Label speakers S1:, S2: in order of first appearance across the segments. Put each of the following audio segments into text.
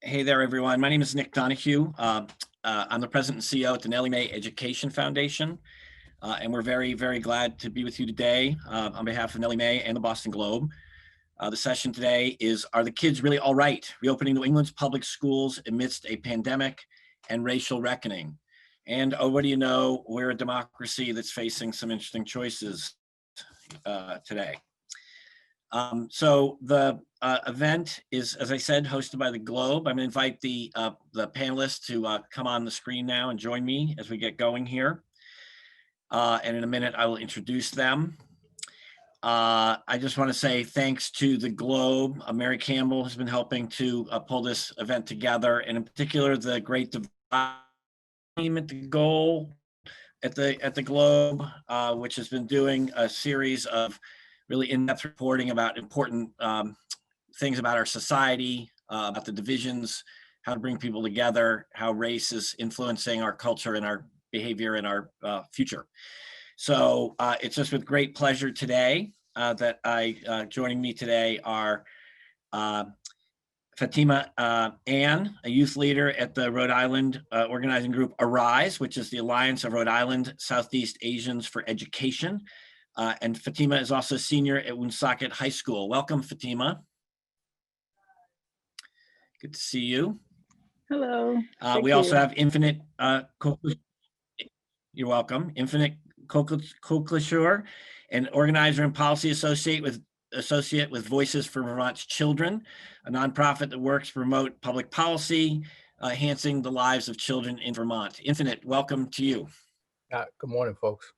S1: Hey there, everyone. My name is Nick Donahue. I'm the president and CEO at the Nellie Mae Education Foundation, and we're very, very glad to be with you today on behalf of Nellie Mae and the Boston Globe. The session today is, Are the Kids Really All Right? Reopening New England's Public Schools Amidst a Pandemic and Racial Reckoning. And what do you know, we're a democracy that's facing some interesting choices today. So the event is, as I said, hosted by the Globe. I'm going to invite the panelists to come on the screen now and join me as we get going here. And in a minute, I will introduce them. I just want to say thanks to the Globe. Mary Campbell has been helping to pull this event together, and in particular, the great team at the goal at the Globe, which has been doing a series of really in-depth reporting about important things about our society, about the divisions, how to bring people together, how race is influencing our culture and our behavior and our future. So it's just with great pleasure today that joining me today are Fatima Ann, a youth leader at the Rhode Island organizing group ARISE, which is the Alliance of Rhode Island Southeast Asians for Education. And Fatima is also a senior at Woonsocket High School. Welcome, Fatima. Good to see you.
S2: Hello.
S1: We also have Infinite you're welcome. Infinite Koklasure, an organizer and policy associate with Voices for Vermont's Children, a nonprofit that works to promote public policy, enhancing the lives of children in Vermont. Infinite, welcome to you.
S3: Good morning, folks.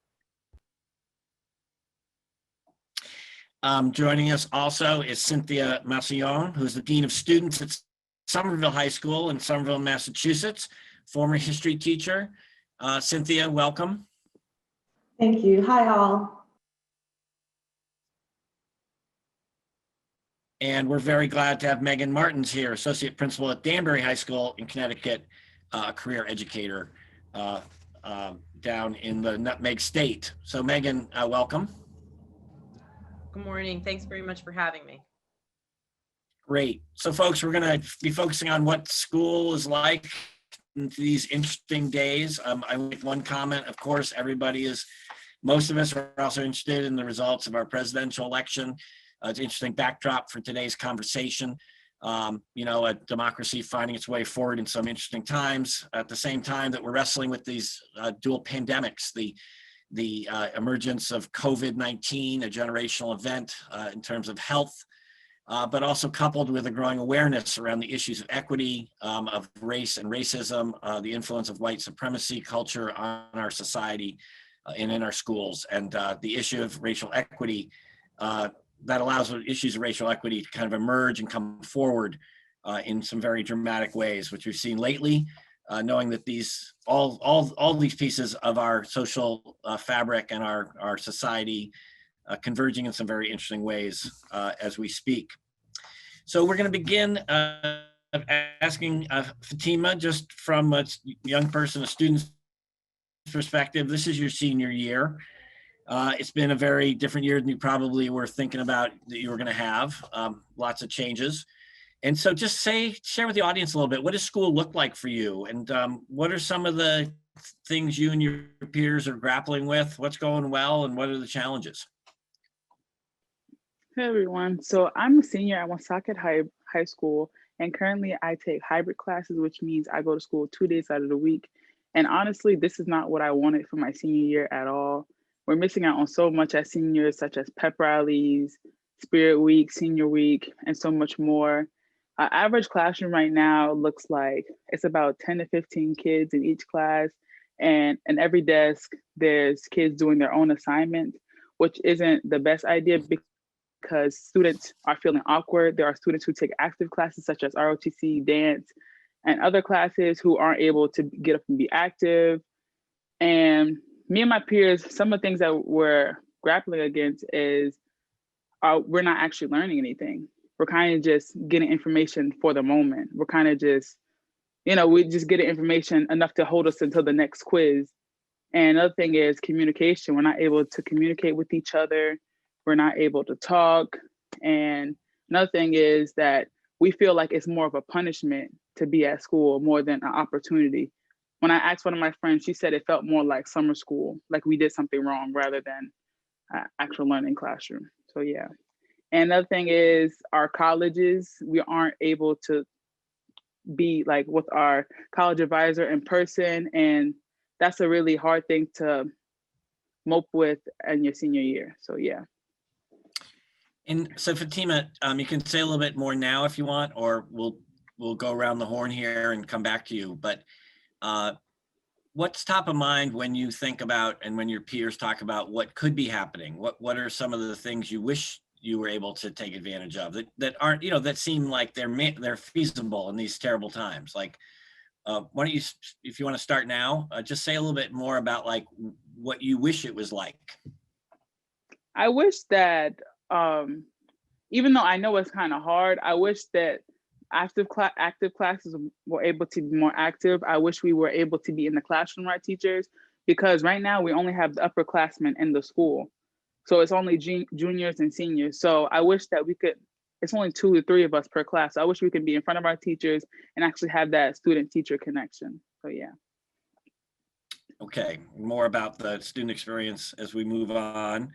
S1: Joining us also is Cynthia Macion, who's the Dean of Students at Somerville High School in Somerville, Massachusetts, former history teacher. Cynthia, welcome.
S4: Thank you. Hi, all.
S1: And we're very glad to have Megan Martins here, Associate Principal at Danbury High School in Connecticut, a career educator down in the Nutmeg State. So Megan, welcome.
S5: Good morning. Thanks very much for having me.
S1: Great. So folks, we're going to be focusing on what school is like in these interesting days. I make one comment. Of course, most of us are also interested in the results of our presidential election. It's an interesting backdrop for today's conversation. A democracy finding its way forward in some interesting times at the same time that we're wrestling with these dual pandemics, the emergence of COVID-19, a generational event in terms of health, but also coupled with a growing awareness around the issues of equity, of race and racism, the influence of white supremacy culture on our society and in our schools, and the issue of racial equity that allows issues of racial equity to kind of emerge and come forward in some very dramatic ways, which we've seen lately. Knowing that all these pieces of our social fabric and our society converging in some very interesting ways as we speak. So we're going to begin asking Fatima, just from a young person, a student's perspective. This is your senior year. It's been a very different year than you probably were thinking about that you were going to have. Lots of changes. And so just share with the audience a little bit, what does school look like for you? And what are some of the things you and your peers are grappling with? What's going well and what are the challenges?
S2: Hey everyone. So I'm a senior at Woonsocket High School, and currently I take hybrid classes, which means I go to school 2 days out of the week. And honestly, this is not what I wanted for my senior year at all. We're missing out on so much as seniors, such as pep rallies, Spirit Week, Senior Week, and so much more. Our average classroom right now looks like it's about 10 to 15 kids in each class. And in every desk, there's kids doing their own assignment, which isn't the best idea because students are feeling awkward. There are students who take active classes such as ROTC, dance, and other classes who aren't able to get up and be active. And me and my peers, some of the things that we're grappling against is we're not actually learning anything. We're kind of just getting information for the moment. We're kind of just, we just get information enough to hold us until the next quiz. And another thing is communication. We're not able to communicate with each other. We're not able to talk. And another thing is that we feel like it's more of a punishment to be at school more than an opportunity. When I asked one of my friends, she said it felt more like summer school, like we did something wrong rather than actual learning classroom. So yeah. And another thing is our colleges, we aren't able to be like with our college advisor in person. And that's a really hard thing to mope with in your senior year. So yeah.
S1: And so Fatima, you can say a little bit more now if you want, or we'll go around the horn here and come back to you. But what's top of mind when you think about, and when your peers talk about what could be happening? What are some of the things you wish you were able to take advantage of that aren't, that seem like they're feasible in these terrible times? Like, why don't you, if you want to start now, just say a little bit more about like what you wish it was like.
S2: I wish that, even though I know it's kind of hard, I wish that active classes were able to be more active. I wish we were able to be in the classroom, our teachers, because right now we only have the upperclassmen in the school. So it's only juniors and seniors. So I wish that we could, it's only 2 to 3 of us per class. So I wish we could be in front of our teachers and actually have that student-teacher connection. So yeah.
S1: Okay, more about the student experience as we move on.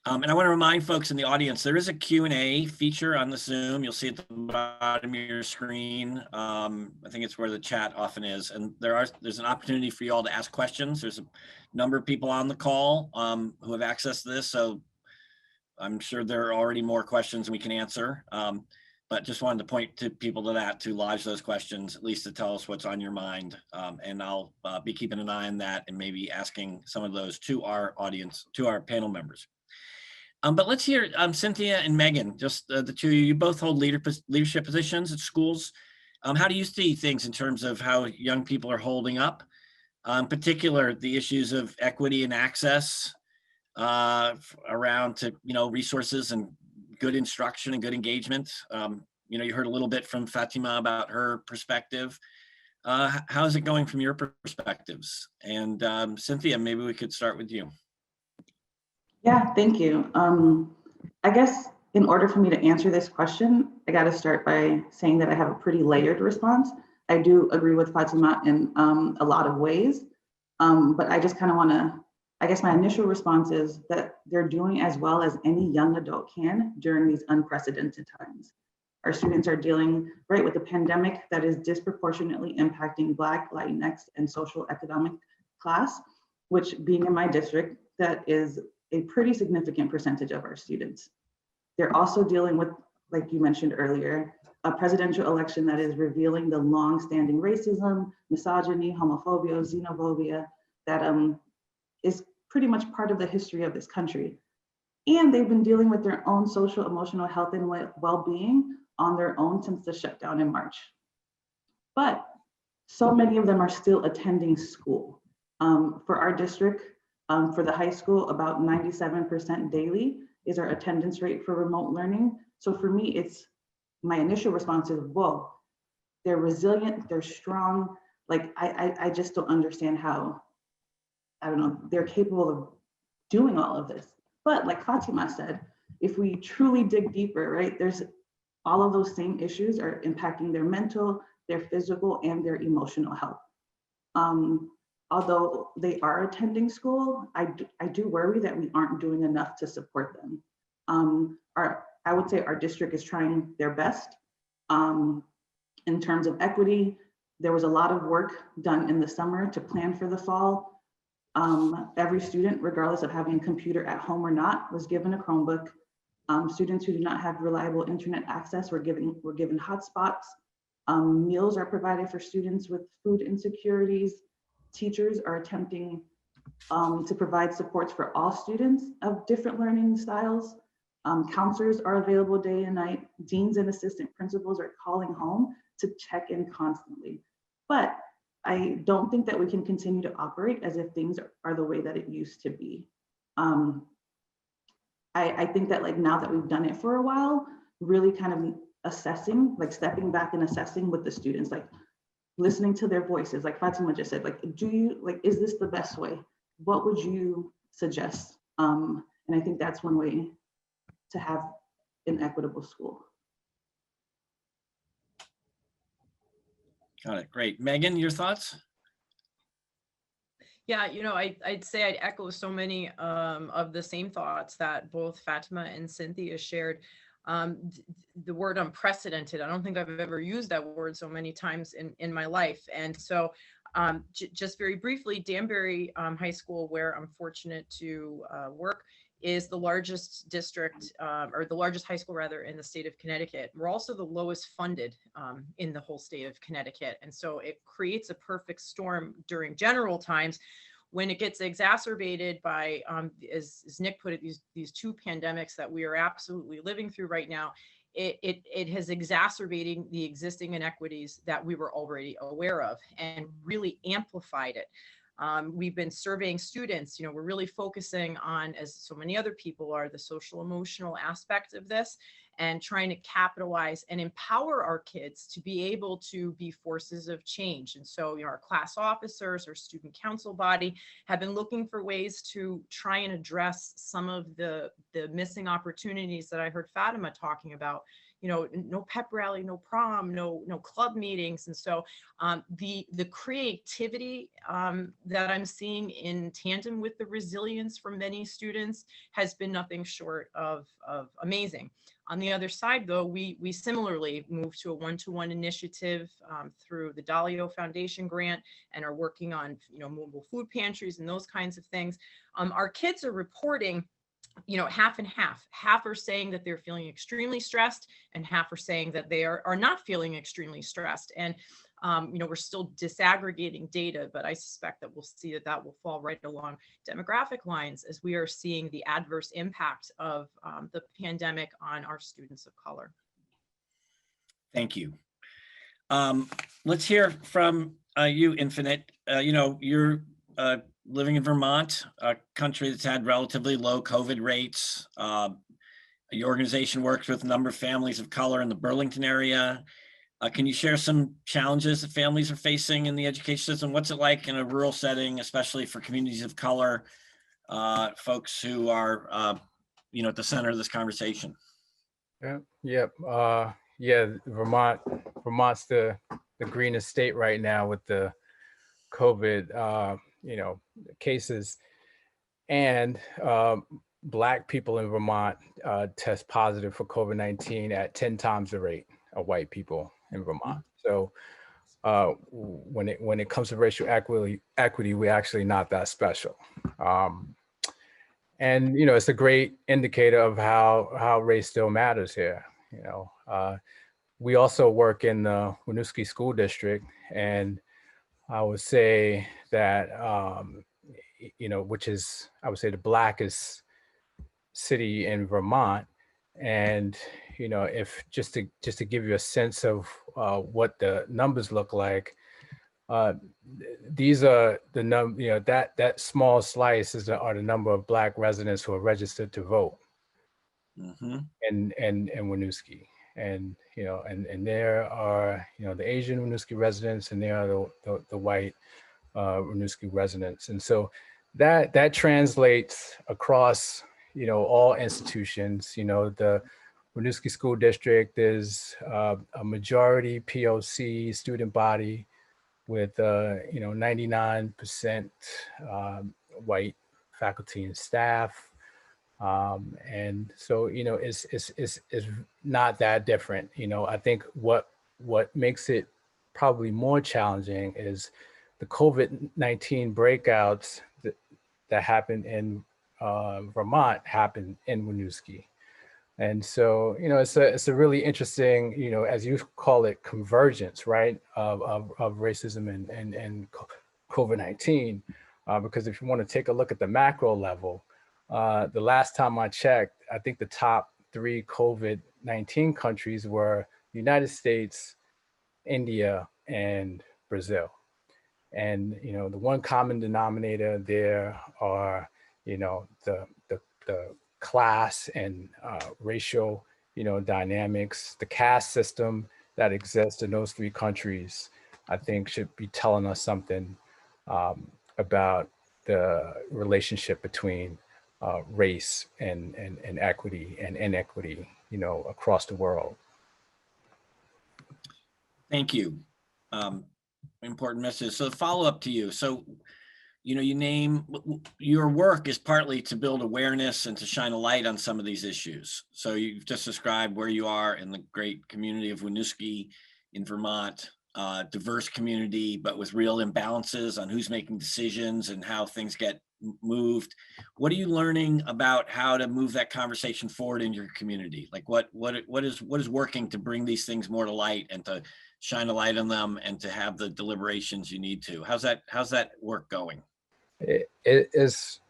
S1: And I want to remind folks in the audience, there is a Q&A feature on the Zoom. You'll see at the bottom of your screen. I think it's where the chat often is. And there's an opportunity for you all to ask questions. There's a number of people on the call who have access to this. So I'm sure there are already more questions we can answer. But just wanted to point to people to lodge those questions, at least to tell us what's on your mind. And I'll be keeping an eye on that and maybe asking some of those to our audience, to our panel members. But let's hear Cynthia and Megan, just the two of you. You both hold leadership positions at schools. How do you see things in terms of how young people are holding up? In particular, the issues of equity and access around to resources and good instruction and good engagement. You heard a little bit from Fatima about her perspective. How is it going from your perspectives? And Cynthia, maybe we could start with you.
S4: Yeah, thank you. I guess in order for me to answer this question, I got to start by saying that I have a pretty layered response. I do agree with Fatima in a lot of ways, but I just kind of want to, I guess my initial response is that they're doing as well as any young adult can during these unprecedented times. Our students are dealing with the pandemic that is disproportionately impacting Black, Latinx, and social economic class, which being in my district, that is a pretty significant percentage of our students. They're also dealing with, like you mentioned earlier, a presidential election that is revealing the long-standing racism, misogyny, homophobia, xenophobia that is pretty much part of the history of this country. And they've been dealing with their own social, emotional health and well-being on their own since the shutdown in March. But so many of them are still attending school. For our district, for the high school, about 97% daily is our attendance rate for remote learning. So for me, it's my initial response is, whoa, they're resilient, they're strong. Like, I just don't understand how, I don't know, they're capable of doing all of this. But like Fatima said, if we truly dig deeper, right, there's all of those same issues are impacting their mental, their physical, and their emotional health. Although they are attending school, I do worry that we aren't doing enough to support them. I would say our district is trying their best. In terms of equity, there was a lot of work done in the summer to plan for the fall. Every student, regardless of having a computer at home or not, was given a Chromebook. Students who do not have reliable internet access were given hotspots. Meals are provided for students with food insecurities. Teachers are attempting to provide supports for all students of different learning styles. Counselors are available day and night. Deans and assistant principals are calling home to check in constantly. But I don't think that we can continue to operate as if things are the way that it used to be. I think that like now that we've done it for a while, really kind of assessing, like stepping back and assessing with the students, like listening to their voices, like Fatima just said, like, is this the best way? What would you suggest? And I think that's one way to have an equitable school.
S1: Got it. Great. Megan, your thoughts?
S5: Yeah, I'd say I'd echo so many of the same thoughts that both Fatima and Cynthia shared. The word unprecedented, I don't think I've ever used that word so many times in my life. And so just very briefly, Danbury High School, where I'm fortunate to work, is the largest district or the largest high school rather in the state of Connecticut. We're also the lowest funded in the whole state of Connecticut. And so it creates a perfect storm during general times when it gets exacerbated by, as Nick put it, these two pandemics that we are absolutely living through right now. It has exacerbating the existing inequities that we were already aware of and really amplified it. We've been surveying students, we're really focusing on, as so many other people are, the social emotional aspect of this and trying to capitalize and empower our kids to be able to be forces of change. And so, our class officers or student council body have been looking for ways to try and address some of the missing opportunities that I heard Fatima talking about. No pep rally, no prom, no club meetings. And so the creativity that I'm seeing in tandem with the resilience from many students has been nothing short of amazing. On the other side, though, we similarly moved to a one-to-one initiative through the Dalio Foundation grant and are working on mobile food pantries and those kinds of things. Our kids are reporting half and half. Half are saying that they're feeling extremely stressed and half are saying that they are not feeling extremely stressed. And, we're still disaggregating data, but I suspect that we'll see that will fall right along demographic lines as we are seeing the adverse impact of the pandemic on our students of color.
S1: Thank you. Let's hear from you, Infinite. You're living in Vermont, a country that's had relatively low COVID rates. Your organization works with a number of families of color in the Burlington area. Can you share some challenges that families are facing in the education system? What's it like in a rural setting, especially for communities of color, folks who are, at the center of this conversation?
S3: Vermont's the greenest state right now with the COVID, cases, and Black people in Vermont test positive for COVID-19 at 10 times the rate of white people in Vermont. So when it comes to racial equity, we're actually not that special. And it's a great indicator of how race still matters here. We also work in the Winooski School District, and I would say that which is, I would say, the Blackest city in Vermont. And if just to give you a sense of what the numbers look like, these are the that small slice are the number of Black residents who are registered to vote in Winooski. And and there are the Asian Winooski residents, and there are the white Winooski residents. And so that translates across all institutions. The Winooski School District is a majority POC student body with 99% white faculty and staff. And so it's not that different. I think what makes it probably more challenging is the COVID-19 breakouts that happened in Vermont happened in Winooski. And so it's a really interesting, as you call it, convergence, right, of racism and COVID-19, because if you want to take a look at the macro level, the last time I checked, I think the top 3 COVID-19 countries were the United States, India, and Brazil. And the one common denominator there are the class and racial dynamics. The caste system that exists in those 3 countries, I think, should be telling us something about the relationship between race and equity and inequity across the world.
S1: Thank you. important message. So the follow-up to you. So, you know, you name your work is partly to build awareness and to shine a light on some of these issues. So you've just described where you are in the great community of Winooski in Vermont, diverse community, but with real imbalances on who's making decisions and how things get moved. What are you learning about how to move that conversation forward in your community? Like what is working to bring these things more to light and to shine a light on them and to have the deliberations you need to? How's that work going?
S3: It is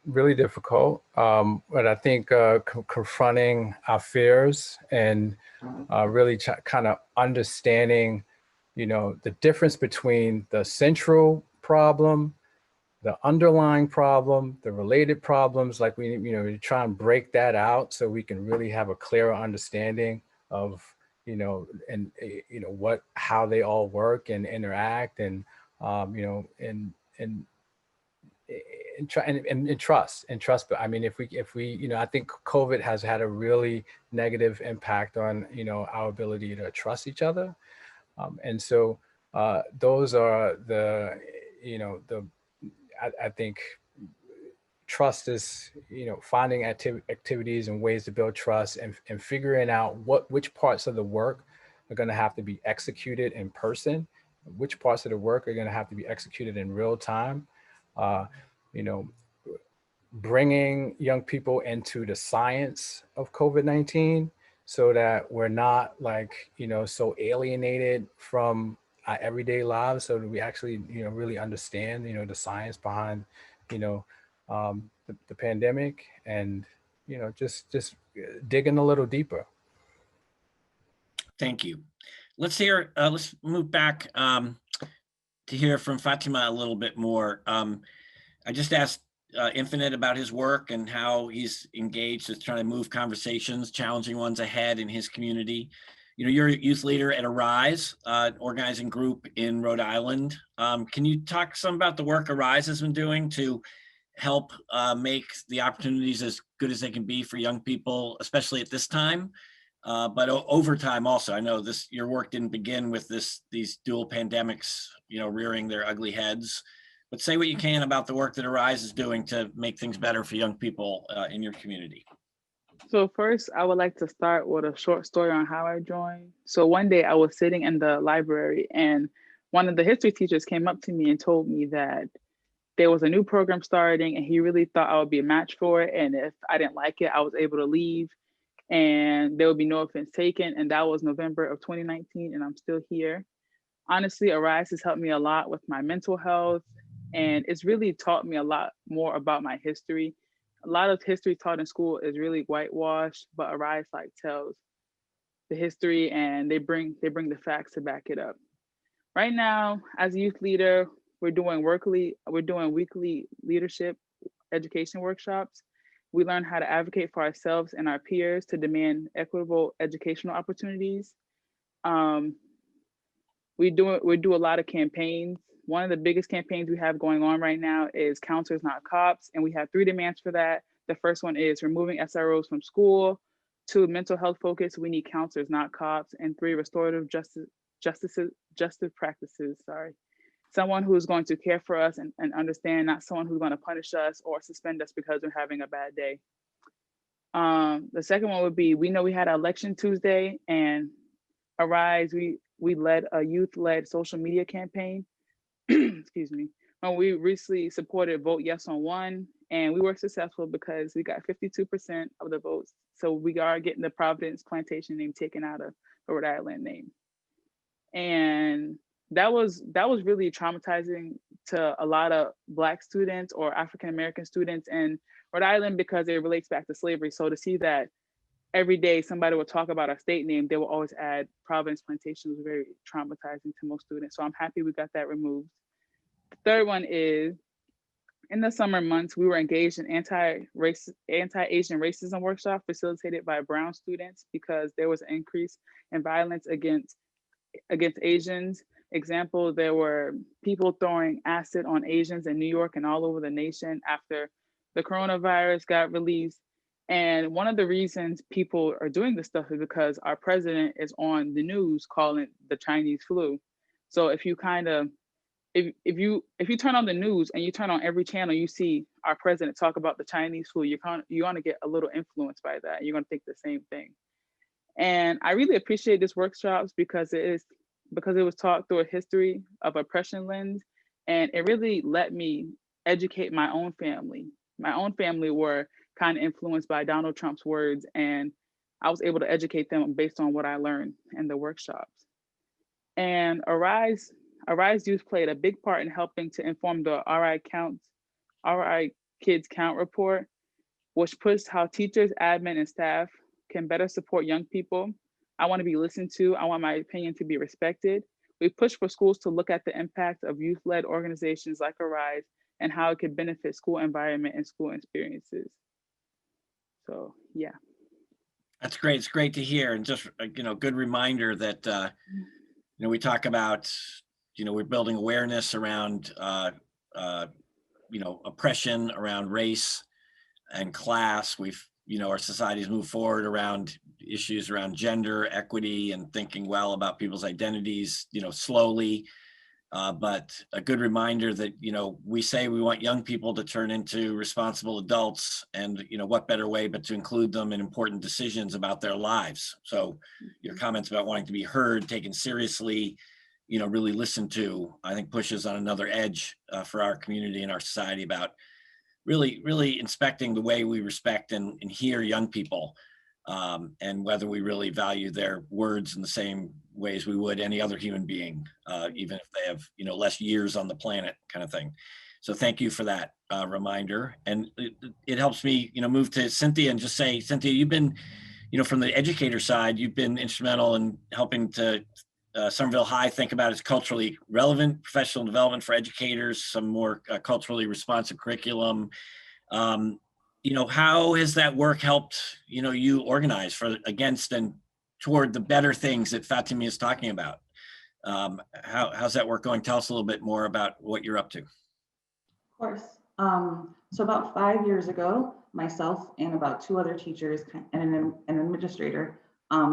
S3: really difficult, but I think confronting our fears and really kind of understanding, you know, the difference between the central problem, the underlying problem, the related problems, like we try and break that out so we can really have a clearer understanding of, you know, and, you know, how they all work and interact and, you know, and trust. But I mean, if we, you know, I think COVID has had a really negative impact on, you know, our ability to trust each other. And so those are the, you know, I think trust is, you know, finding activities and ways to build trust and figuring out which parts of the work are going to have to be executed in person, which parts of the work are going to have to be executed in real time. You know, bringing young people into the science of COVID-19 so that we're not like, you know, so alienated from our everyday lives, so that we actually, you know, really understand, you know, the science behind, you know, the pandemic and, you know, just digging a little deeper.
S1: Thank you. Let's move back to hear from Fatima a little bit more. I just asked Infinite about his work and how he's engaged with trying to move conversations, challenging ones ahead in his community. You know, you're a youth leader at Arise, organizing group in Rhode Island. Can you talk some about the work Arise has been doing to help make the opportunities as good as they can be for young people, especially at this time? But over time also, I know your work didn't begin with these dual pandemics, you know, rearing their ugly heads. But say what you can about the work that Arise is doing to make things better for young people in your community.
S2: So first, I would like to start with a short story on how I joined. So one day I was sitting in the library and one of the history teachers came up to me and told me that there was a new program starting and he really thought I would be a match for it. And if I didn't like it, I was able to leave and there would be no offense taken. And that was November of 2019 and I'm still here. Honestly, Arise has helped me a lot with my mental health and it's really taught me a lot more about my history. A lot of history taught in school is really whitewashed, but Arise like tells the history and they bring the facts to back it up. Right now, as a youth leader, we're doing weekly leadership education workshops. We learn how to advocate for ourselves and our peers to demand equitable educational opportunities. We do a lot of campaigns. One of the biggest campaigns we have going on right now is Counselors Not Cops, and we have 3 demands for that. The first one is removing SROs from school. 2, mental health focus, we need counselors, not cops. And 3, restorative justice practices, someone who is going to care for us and understand, not someone who's going to punish us or suspend us because we're having a bad day. The second one would be, we know we had an election Tuesday and Arise, we led a youth-led social media campaign, excuse me, and we recently supported Vote Yes on One, and we were successful because we got 52% of the votes. So we are getting the Providence Plantation name taken out of the Rhode Island name. And that was really traumatizing to a lot of Black students or African-American students in Rhode Island because it relates back to slavery. So to see that every day somebody would talk about our state name, they will always add Providence Plantation, was very traumatizing to most students. So I'm happy we got that removed. The third one is, in the summer months, we were engaged in anti-Asian racism workshop facilitated by Brown students because there was an increase in violence against Asians. Example, there were people throwing acid on Asians in New York and all over the nation after the coronavirus got released. And one of the reasons people are doing this stuff is because our president is on the news calling the Chinese flu. So if you if you turn on the news and you turn on every channel, you see our president talk about the Chinese food, you're gonna get a little influenced by that. You're gonna think the same thing. And I really appreciate this workshops because it was taught through a history of oppression lens, and it really let me educate my own family. My own family were kind of influenced by Donald Trump's words, and I was able to educate them based on what I learned in the workshops. And Arise Youth played a big part in helping to inform the RI Kids Count report, which puts how teachers, admin, and staff can better support young people. I want to be listened to. I want my opinion to be respected. We push for schools to look at the impact of youth-led organizations like Arise and how it could benefit school environment and school experiences. So, yeah.
S1: That's great. It's great to hear. And just, good reminder that, we talk about, we're building awareness around, oppression, around race and class. Our society's moved forward around issues around gender equity and thinking well about people's identities, slowly. But a good reminder that, we say we want young people to turn into responsible adults, and, what better way but to include them in important decisions about their lives. So your comments about wanting to be heard, taken seriously, really listened to, I think pushes on another edge for our community and our society about really inspecting the way we respect and hear young people, and whether we really value their words in the same ways we would any other human being, even if they have, less years on the planet, kind of thing. So thank you for that reminder. And it helps me, move to Cynthia and just say, Cynthia, you've been, from the educator side, you've been instrumental in helping to Somerville High think about its culturally relevant professional development for educators, some more culturally responsive curriculum. How has that work helped, you organize for against and toward the better things that Fatima is talking about? How's that work going? Tell us a little bit more about what you're up to.
S4: Of course. So about 5 years ago, myself and about 2 other teachers and an administrator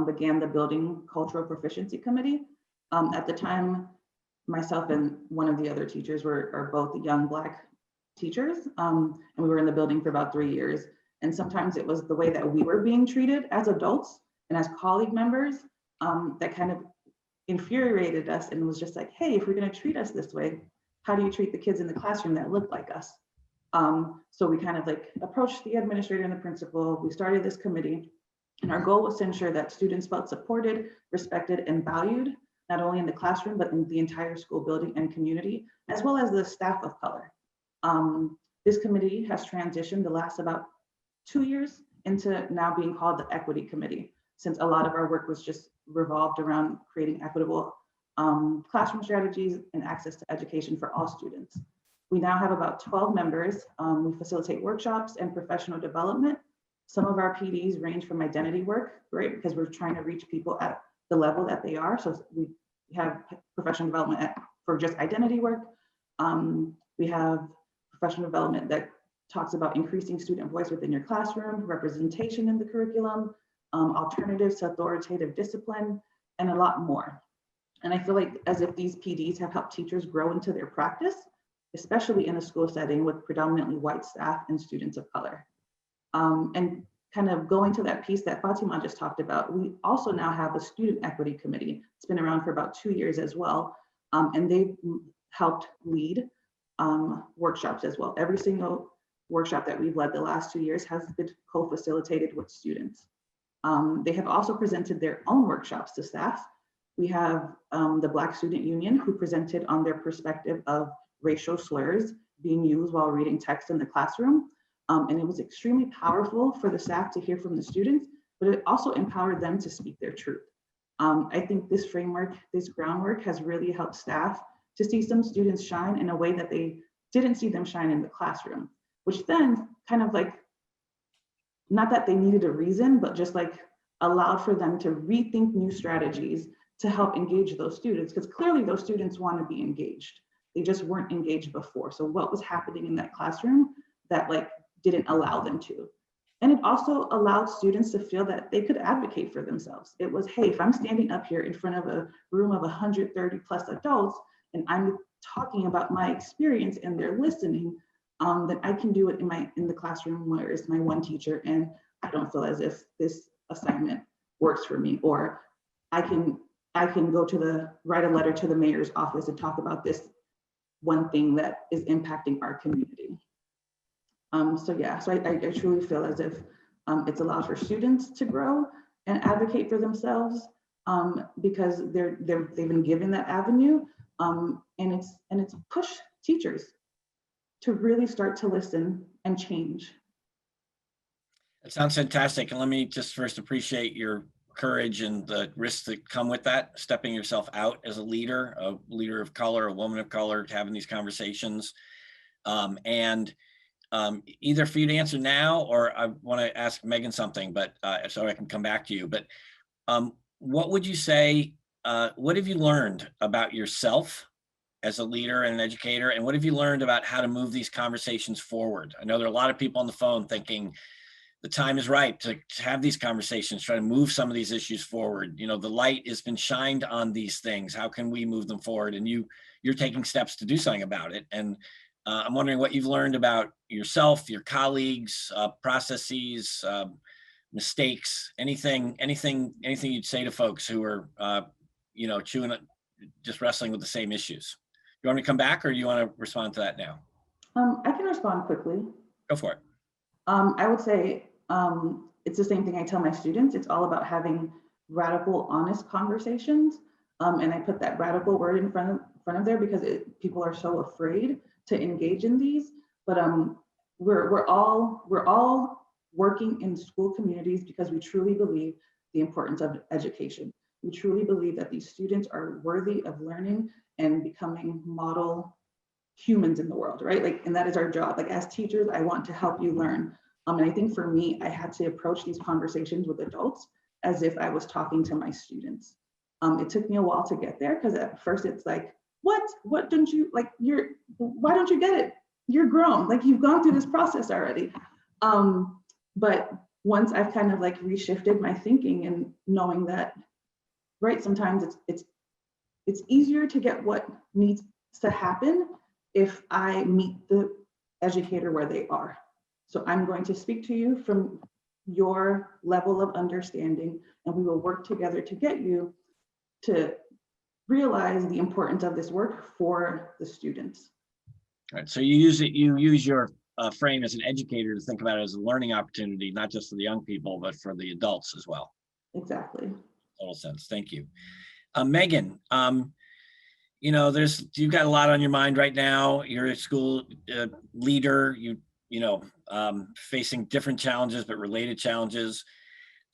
S4: began the Building Cultural Proficiency Committee. At the time, myself and one of the other teachers are both young Black teachers, and we were in the building for about 3 years. And sometimes it was the way that we were being treated as adults and as colleague members that kind of infuriated us, and was just like, hey, if you're going to treat us this way, how do you treat the kids in the classroom that look like us? So we kind of approached the administrator and the principal. We started this committee, and our goal was to ensure that students felt supported, respected, and valued, not only in the classroom, but in the entire school building and community, as well as the staff of color. This committee has transitioned the last about 2 years into now being called the Equity Committee, since a lot of our work was just revolved around creating equitable classroom strategies and access to education for all students. We now have about 12 members. We facilitate workshops and professional development. Some of our PDs range from identity work, right? Because we're trying to reach people at the level that they are. So we have professional development for just identity work. We have professional development that talks about increasing student voice within your classroom, representation in the curriculum, alternatives to authoritative discipline, and a lot more. And I feel like as if these PDs have helped teachers grow into their practice, especially in a school setting with predominantly white staff and students of color. And kind of going to that piece that Fatima just talked about, we also now have a Student Equity Committee. It's been around for about 2 years as well. And they've helped lead workshops as well. Every single workshop that we've led the last 2 years has been co-facilitated with students. They have also presented their own workshops to staff. We have the Black Student Union, who presented on their perspective of racial slurs being used while reading text in the classroom. And it was extremely powerful for the staff to hear from the students, but it also empowered them to speak their truth. I think this framework, this groundwork has really helped staff to see some students shine in a way that they didn't see them shine in the classroom, which then kind of not that they needed a reason, but just allowed for them to rethink new strategies to help engage those students, because clearly those students want to be engaged. They just weren't engaged before. So what was happening in that classroom that didn't allow them to? And it also allowed students to feel that they could advocate for themselves. It was, hey, if I'm standing up here in front of a room of 130 plus adults and I'm talking about my experience and they're listening, then I can do it in the classroom where it's my one teacher and I don't feel as if this assignment works for me, or I can go write a letter to the mayor's office and talk about this one thing that is impacting our community. So I truly feel as if it's allowed for students to grow and advocate for themselves because they've been given that avenue, and it's pushed teachers to really start to listen and change.
S1: It sounds fantastic. And let me just first appreciate your courage and the risks that come with that, stepping yourself out as a leader of color, a woman of color, having these conversations. Either for you to answer now, or I want to ask Megan something, but so I can come back to you. But what would you say, what have you learned about yourself as a leader and an educator? And what have you learned about how to move these conversations forward? I know there are a lot of people on the phone thinking the time is right to have these conversations, try to move some of these issues forward. You know, the light has been shined on these things. How can we move them forward? And you're taking steps to do something about it. And I'm wondering what you've learned about yourself, your colleagues, processes, mistakes, anything you'd say to folks who are, just wrestling with the same issues. You want me to come back, or you want to respond to that now?
S4: I can respond quickly.
S1: Go for it.
S4: I would say it's the same thing I tell my students. It's all about having radical, honest conversations. And I put that radical word in front of there because people are so afraid to engage in these. But we're all working in school communities because we truly believe the importance of education. We truly believe that these students are worthy of learning and becoming model humans in the world, right? Like, and that is our job. Like, as teachers, I want to help you learn. And I think for me, I had to approach these conversations with adults as if I was talking to my students. It took me a while to get there because at first it's like, what don't you like? Why don't you get it? You're grown, like you've gone through this process already. But once I've kind of like reshifted my thinking and knowing that, right, sometimes it's easier to get what needs to happen if I meet the educator where they are. So I'm going to speak to you from your level of understanding, and we will work together to get you to realize the importance of this work for the students.
S1: All right. So you use your frame as an educator to think about it as a learning opportunity, not just for the young people, but for the adults as well.
S4: Exactly.
S1: Total sense. Thank you. Megan, you've got a lot on your mind right now. You're a school leader, facing different challenges, but related challenges.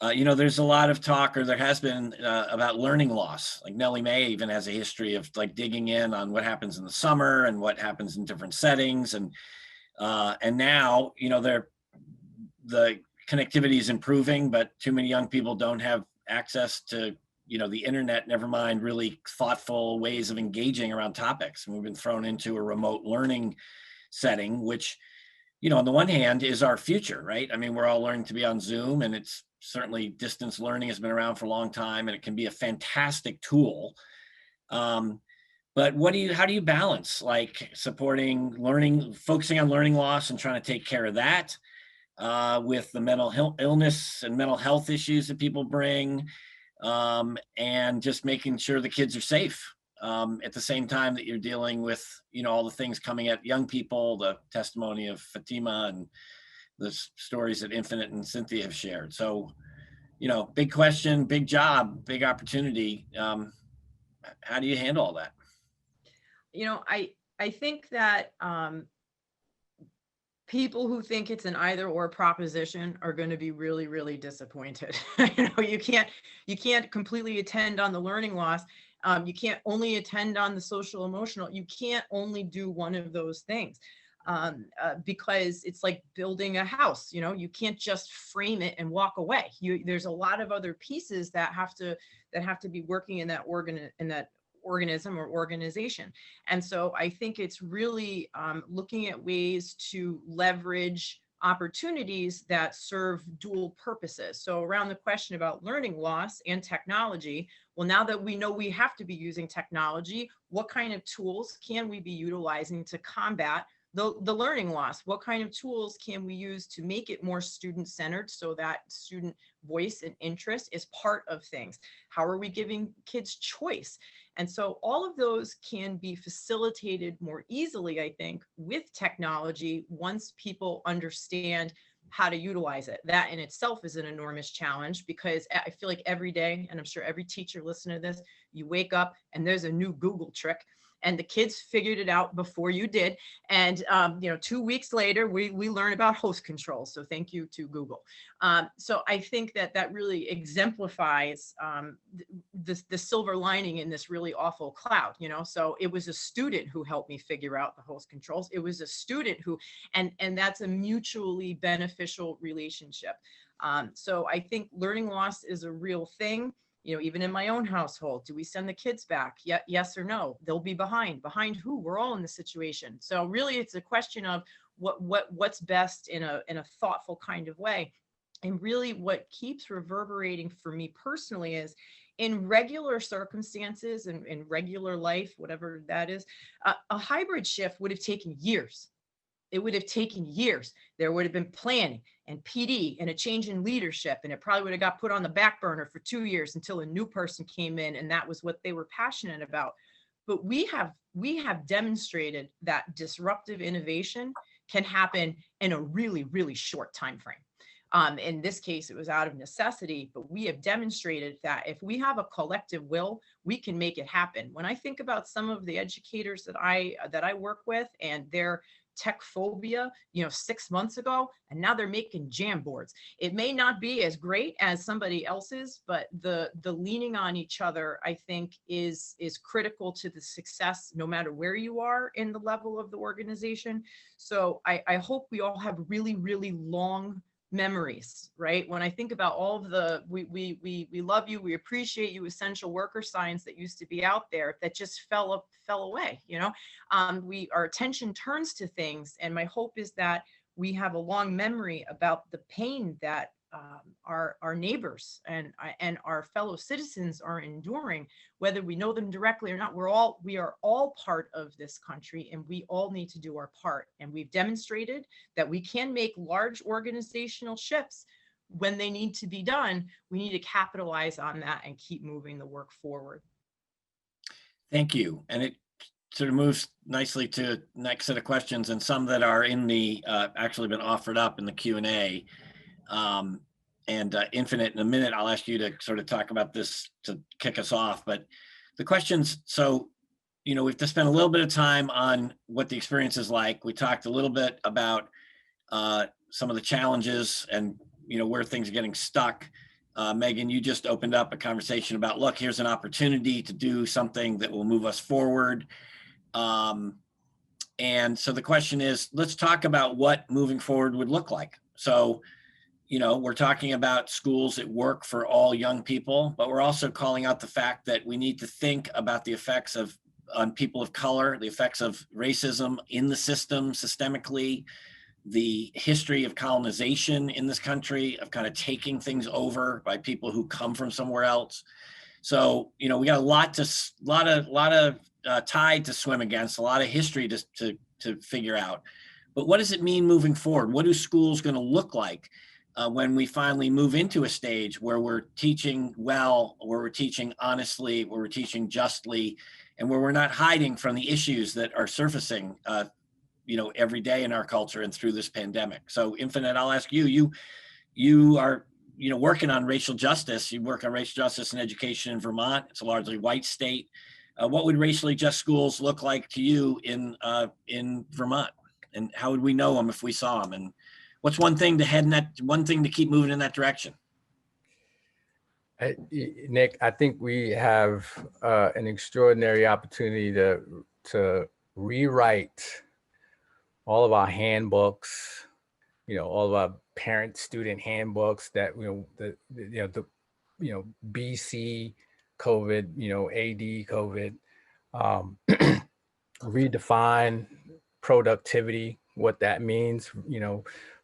S1: There's a lot of talk, or there has been, about learning loss. Like Nellie Mae even has a history of like digging in on what happens in the summer and what happens in different settings. And now, the connectivity is improving, but too many young people don't have access to, the internet, never mind really thoughtful ways of engaging around topics. And we've been thrown into a remote learning setting, which, on the one hand is our future, right? I mean, we're all learning to be on Zoom, and it's certainly distance learning has been around for a long time, and it can be a fantastic tool. But how do you balance like supporting learning, focusing on learning loss and trying to take care of that with the mental illness and mental health issues that people bring, and just making sure the kids are safe at the same time that you're dealing with, all the things coming at young people, the testimony of Fatima and the stories that Infinite and Cynthia have shared. So, big question, big job, big opportunity. How do you handle all that?
S5: I think that people who think it's an either or proposition are going to be really, really disappointed. You can't completely attend on the learning loss. You can't only attend on the social emotional. You can't only do one of those things because it's like building a house. You can't just frame it and walk away. There's a lot of other pieces that have to be working in that organism or organization. And so I think it's really looking at ways to leverage opportunities that serve dual purposes. So around the question about learning loss and technology, well, now that we know we have to be using technology, what kind of tools can we be utilizing to combat the learning loss? What kind of tools can we use to make it more student-centered so that student voice and interest is part of things? How are we giving kids choice? And so all of those can be facilitated more easily, I think, with technology once people understand how to utilize it. That in itself is an enormous challenge, because I feel like every day, and I'm sure every teacher listening to this, you wake up and there's a new Google trick, and the kids figured it out before you did. And 2 weeks later, we learn about host control. So thank you to Google. So I think that really exemplifies the silver lining in this really awful cloud. So it was a student who helped me figure out the host controls. It was a student who, and that's a mutually beneficial relationship. So I think learning loss is a real thing. Even in my own household, do we send the kids back? Yes or no? They'll be behind who? We're all in the situation. So really it's a question of what's best in a thoughtful kind of way. And really what keeps reverberating for me personally is, in regular circumstances and in regular life, whatever that is, a hybrid shift would have taken years. It would have taken years. There would have been planning and PD and a change in leadership, and it probably would have got put on the back burner for 2 years until a new person came in and that was what they were passionate about. But we have demonstrated that disruptive innovation can happen in a really, really short time frame. In this case, it was out of necessity, but we have demonstrated that if we have a collective will, we can make it happen. When I think about some of the educators that I work with and their tech phobia, 6 months ago, and now they're making Jamboards. It may not be as great as somebody else's, but the leaning on each other, I think, is critical to the success, no matter where you are in the level of the organization. So I hope we all have really, really long memories, right? When I think about all of the, we love you, we appreciate you, essential worker signs that used to be out there that just fell away, our attention turns to things. And my hope is that we have a long memory about the pain that our neighbors and our fellow citizens are enduring, whether we know them directly or not. We are all part of this country, and we all need to do our part. And we've demonstrated that we can make large organizational shifts when they need to be done. We need to capitalize on that and keep moving the work forward.
S1: Thank you. And it sort of moves nicely to next set of questions, and some that are in the actually been offered up in the Q&A. Infinite, in a minute, I'll ask you to sort of talk about this to kick us off. But the questions, so, we've just spent a little bit of time on what the experience is like. We talked a little bit about some of the challenges and, where things are getting stuck. Megan, you just opened up a conversation about, look, here's an opportunity to do something that will move us forward. And so the question is, let's talk about what moving forward would look like. So, we're talking about schools that work for all young people, but we're also calling out the fact that we need to think about the effects on people of color, the effects of racism in the system systemically, the history of colonization in this country, of kind of taking things over by people who come from somewhere else. So, we got a lot of tide to swim against, a lot of history to figure out. But what does it mean moving forward? What are schools going to look like when we finally move into a stage where we're teaching well, where we're teaching honestly, where we're teaching justly, and where we're not hiding from the issues that are surfacing, every day in our culture and through this pandemic? So, Infinite, I'll ask you. You are, working on racial justice. You work on racial justice in education in Vermont. It's a largely white state. What would racially just schools look like to you in Vermont? And how would we know them if we saw them? And what's one thing to keep moving in that direction?
S3: Nick, I think we have an extraordinary opportunity to rewrite all of our handbooks, all of our parent-student handbooks that BC COVID, AD COVID, redefine productivity, what that means,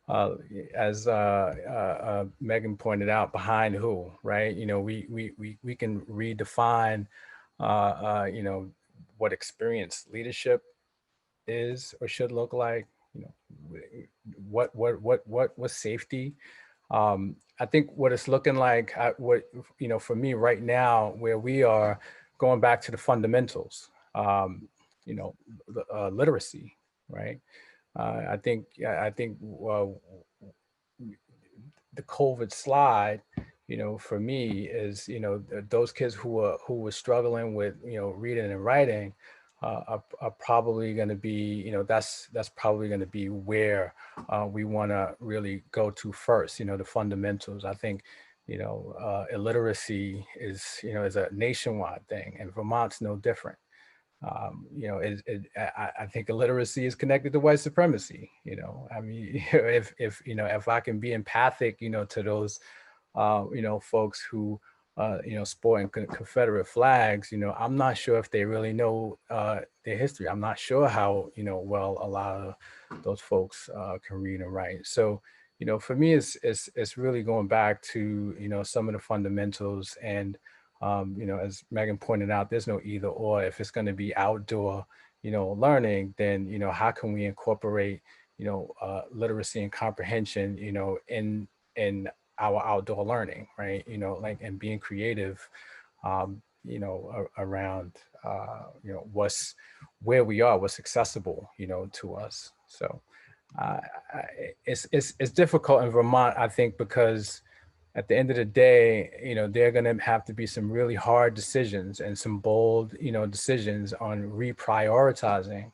S3: as Megan pointed out, behind who, right? You know, we can redefine, you know, what experienced leadership is or should look like. You know, what safety. I think what it's looking like, what, you know, for me right now, where we are going back to the fundamentals, you know, literacy, right? I think the COVID slide, you know, for me is, you know, those kids who were struggling with, you know, reading and writing, are probably going to be, you know, that's probably going to be where we want to really go to first. You know, the fundamentals. I think, you know, illiteracy is, you know, is a nationwide thing, and Vermont's no different. You know, I think illiteracy is connected to white supremacy. You know, I mean, if you know, if I can be empathic, you know, to those, you know, folks who, you know, sporting Confederate flags, you know, I'm not sure if they really know their history. I'm not sure how, you know, well a lot of those folks can read and write. So, you know, for me, it's really going back to, you know, some of the fundamentals. And you know, as Megan pointed out, there's no either or. If it's going to be outdoor, you know, learning, then, you know, how can we incorporate, you know, literacy and comprehension, you know, in our outdoor learning, right? You know, like, and being creative, you know, around, you know, where we are, what's accessible, you know, to us. So it's difficult in Vermont, I think, because at the end of the day, you know, there are going to have to be some really hard decisions and some bold, you know, decisions on reprioritizing,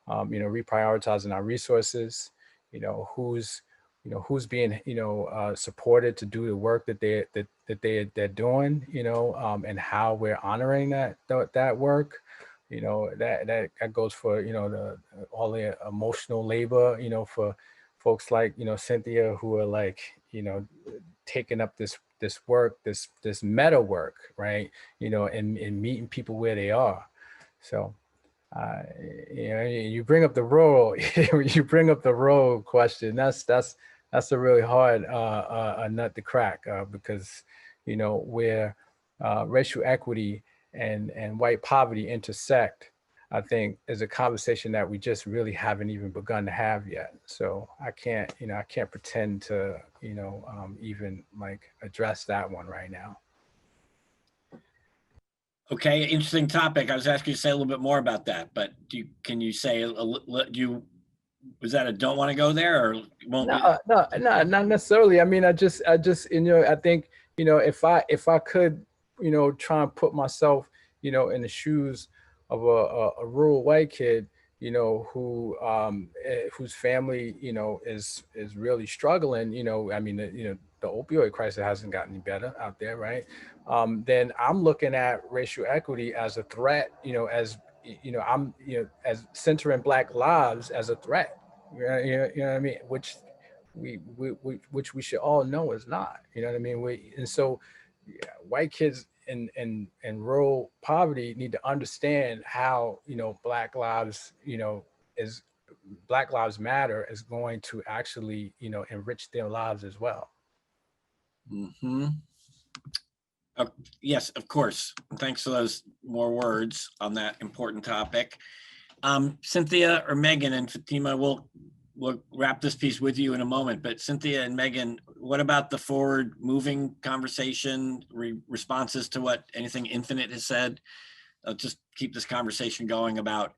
S3: you know, reprioritizing our resources, you know, who's being, you know, supported to do the work that they're doing, you know, and how we're honoring that work. You know, that goes for, you know, all the emotional labor, you know, for folks like, you know, Cynthia, who are like, you know, taking up this work, this meta work, right? You know, and meeting people where they are. So, you know, you bring up the role, you bring up the role question. That's a really hard a nut to crack, because, you know, where racial equity and white poverty intersect, I think is a conversation that we just really haven't even begun to have yet. So I can't pretend to, you know, even like address that one right now.
S1: Okay, interesting topic. I was asking you to say a little bit more about that, but can you say was that a don't want to go there, or won't?
S3: No, not necessarily. I mean, I just, you know, I think, you know, if I could, you know, try and put myself, you know, in the shoes of a rural white kid, you know, whose family, you know, is really struggling, you know, I mean, you know, the opioid crisis hasn't gotten any better out there, right? Then I'm looking at racial equity as a threat, you know, as, you know, I'm, you know, as centering Black lives as a threat. You know what I mean? Which which we should all know is not. You know what I mean? And so, yeah, white kids in rural poverty need to understand how, you know, Black lives, you know, is Black Lives Matter is going to actually, you know, enrich their lives as well.
S1: Mm-hmm. Yes, of course. Thanks for those more words on that important topic. Cynthia or Megan and Fatima, we'll wrap this piece with you in a moment, but Cynthia and Megan, what about the forward moving conversation, responses to what anything Infinite has said? Just keep this conversation going about,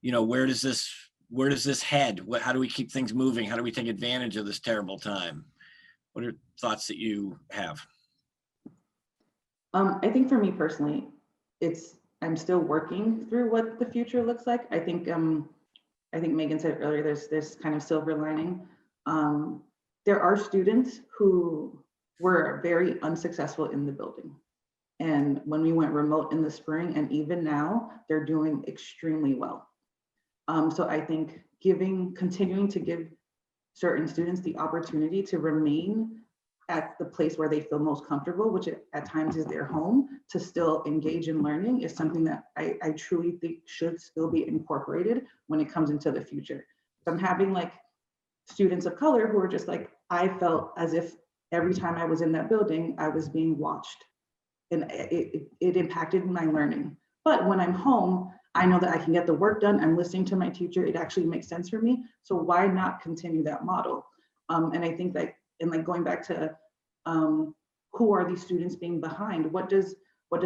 S1: you know, where does this head? How do we keep things moving? How do we take advantage of this terrible time? What are thoughts that you have?
S4: I think for me personally, I'm still working through what the future looks like. I think Megan said earlier, there's this kind of silver lining. There are students who were very unsuccessful in the building. And when we went remote in the spring, and even now, they're doing extremely well. So I think continuing to give certain students the opportunity to remain at the place where they feel most comfortable, which at times is their home, to still engage in learning is something that I truly think should still be incorporated when it comes into the future. If I'm having like students of color who were just like, I felt as if every time I was in that building, I was being watched, and it impacted my learning. But when I'm home, I know that I can get the work done. I'm listening to my teacher. It actually makes sense for me. So why not continue that model? And I think that, and like going back to who are these students being behind? What does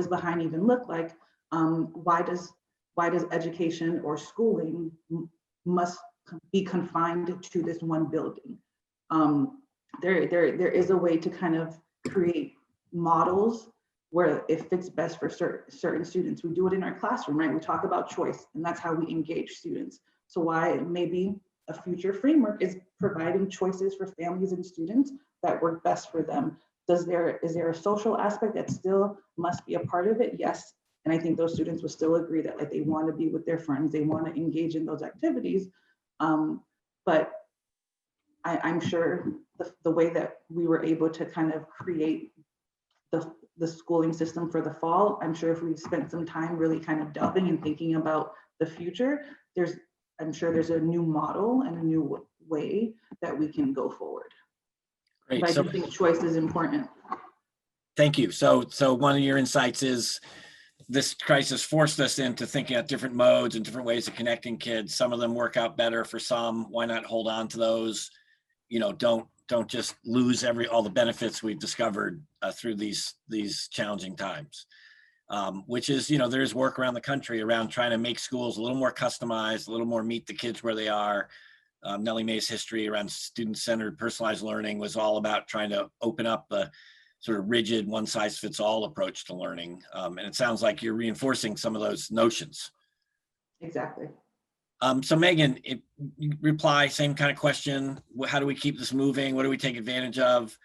S4: behind even look like? Why does education or schooling must be confined to this one building? There is a way to kind of create models where it fits best for certain students. We do it in our classroom, right? We talk about choice, and that's how we engage students. So why maybe a future framework is providing choices for families and students that work best for them. Is there a social aspect that still must be a part of it? Yes. And I think those students will still agree that like they want to be with their friends, they want to engage in those activities. But I'm sure the way that we were able to kind of create the schooling system for the fall, I'm sure if we spent some time really kind of delving and thinking about the future, I'm sure there's a new model and a new way that we can go forward.
S1: Great.
S4: But I
S1: So
S4: do think choice is important.
S1: thank you. So one of your insights is this crisis forced us into thinking about different modes and different ways of connecting kids. Some of them work out better for some. Why not hold on to those? You know, don't just lose all the benefits we've discovered through these challenging times. Which is, you know, there's work around the country around trying to make schools a little more customized, a little more meet the kids where they are. Nellie Mae's history around student-centered personalized learning was all about trying to open up the sort of rigid one-size-fits-all approach to learning. And it sounds like you're reinforcing some of those notions.
S4: Exactly.
S1: So Megan, you reply, same kind of question. How do we keep this moving? What do we take advantage of?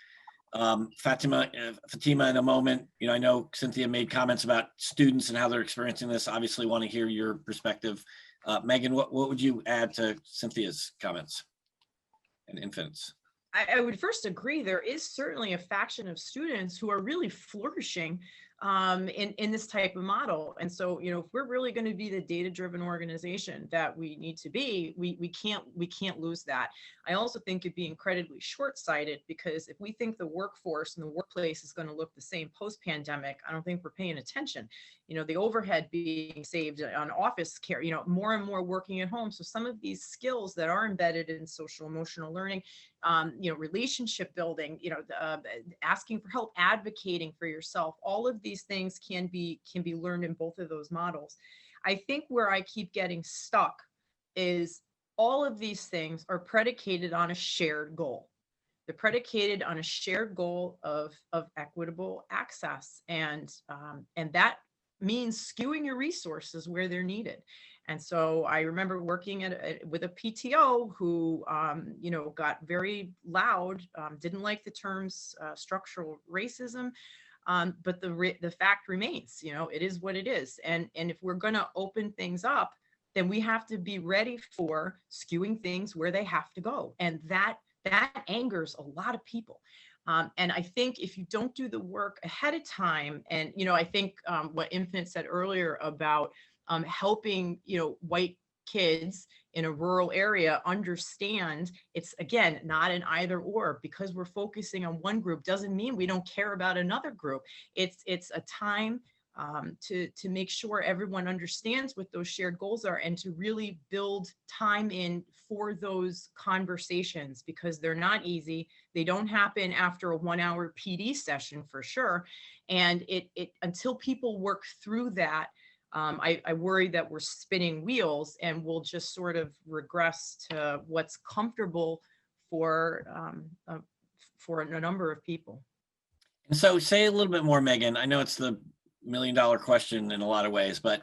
S1: Fatima, in a moment, you know, I know Cynthia made comments about students and how they're experiencing this. Obviously want to hear your perspective. Megan, what would you add to Cynthia's comments and Infinites?
S5: I would first agree, there is certainly a faction of students who are really flourishing in this type of model. And so, you know, if we're really going to be the data-driven organization that we need to be, we can't lose that. I also think it'd be incredibly short-sighted, because if we think the workforce and the workplace is going to look the same post-pandemic, I don't think we're paying attention. You know, the overhead being saved on office care, you know, more and more working at home. So some of these skills that are embedded in social emotional learning, you know, relationship building, you know, asking for help, advocating for yourself, all of these things can be learned in both of those models. I think where I keep getting stuck is all of these things are predicated on a shared goal. They're predicated on a shared goal of equitable access, and that means skewing your resources where they're needed. And so I remember working with a PTO who, you know, got very loud, didn't like the terms structural racism, but the fact remains, you know, it is what it is. And if we're going to open things up, then we have to be ready for skewing things where they have to go. And that angers a lot of people. And I think if you don't do the work ahead of time, and, you know, I think what Infinite said earlier about helping, you know, white kids in a rural area understand it's, again, not an either or. Because we're focusing on one group doesn't mean we don't care about another group. It's a time to make sure everyone understands what those shared goals are, and to really build time in for those conversations, because they're not easy. They don't happen after a 1-hour PD session for sure. And it until people work through that, I worry that we're spinning wheels and we'll just sort of regress to what's comfortable for a number of people.
S1: And so say a little bit more, Megan. I know it's the million-dollar question in a lot of ways, but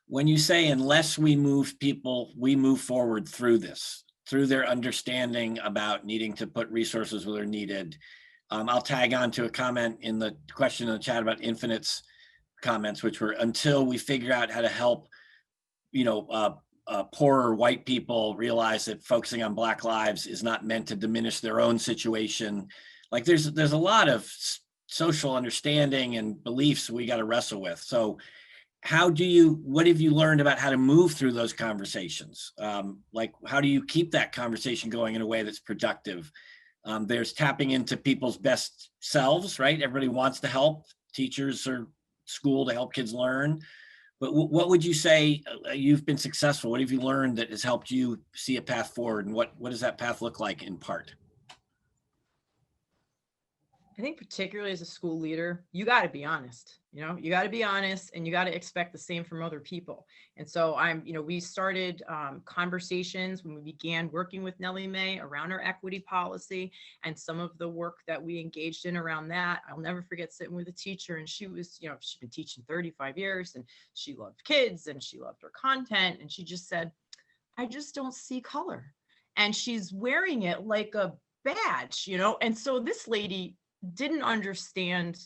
S1: when you say unless we move people, we move forward through this, through their understanding about needing to put resources where they're needed. I'll tag on to a comment in the question in the chat about Infinite's comments, which were until we figure out how to help, you know, poorer white people realize that focusing on Black lives is not meant to diminish their own situation. Like there's a lot of social understanding and beliefs we got to wrestle with. So what have you learned about how to move through those conversations? Like, how do you keep that conversation going in a way that's productive? There's tapping into people's best selves, right? Everybody wants to help, teachers or school, to help kids learn. But what would you say you've been successful? What have you learned that has helped you see a path forward? And what does that path look like in part?
S5: I think particularly as a school leader, you got to be honest, you got to be honest, and you got to expect the same from other people. And so we started conversations when we began working with Nellie Mae around our equity policy and some of the work that we engaged in around that. I'll never forget sitting with a teacher, and she was, she'd been teaching 35 years and she loved kids and she loved her content. And she just said, I just don't see color. And she's wearing it like a badge, And so this lady didn't understand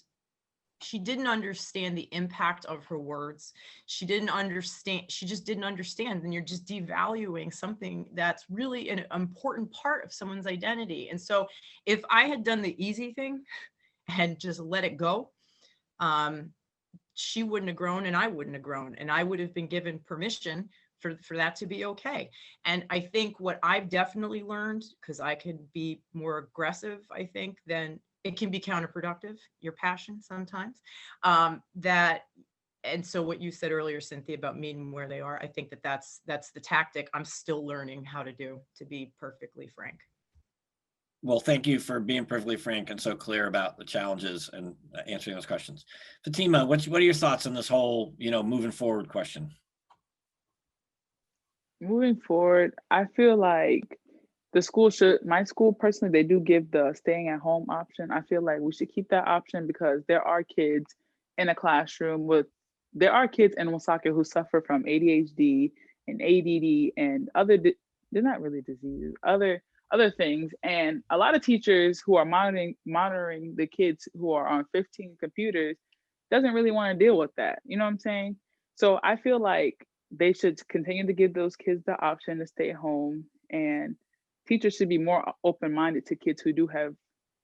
S5: the impact of her words. She just didn't understand. And you're just devaluing something that's really an important part of someone's identity. And so if I had done the easy thing and just let it go, she wouldn't have grown and I wouldn't have grown, and I would have been given permission for that to be okay. And I think what I've definitely learned, because I could be more aggressive, I think, then it can be counterproductive, your passion sometimes. And so what you said earlier, Cynthia, about meeting them where they are, I think that's the tactic I'm still learning how to do, to be perfectly frank.
S1: Well, thank you for being perfectly frank and so clear about the challenges and answering those questions. Fatima, what are your thoughts on this whole, moving forward question?
S2: Moving forward, I feel like my school personally, they do give the staying at home option. I feel like we should keep that option because there are kids in a classroom there are kids in Woonsocket who suffer from ADHD and ADD and they're not really diseases, other things. And a lot of teachers who are monitoring the kids who are on 15 computers doesn't really want to deal with that. You know what I'm saying? So I feel like they should continue to give those kids the option to stay home, and teachers should be more open-minded to kids who do have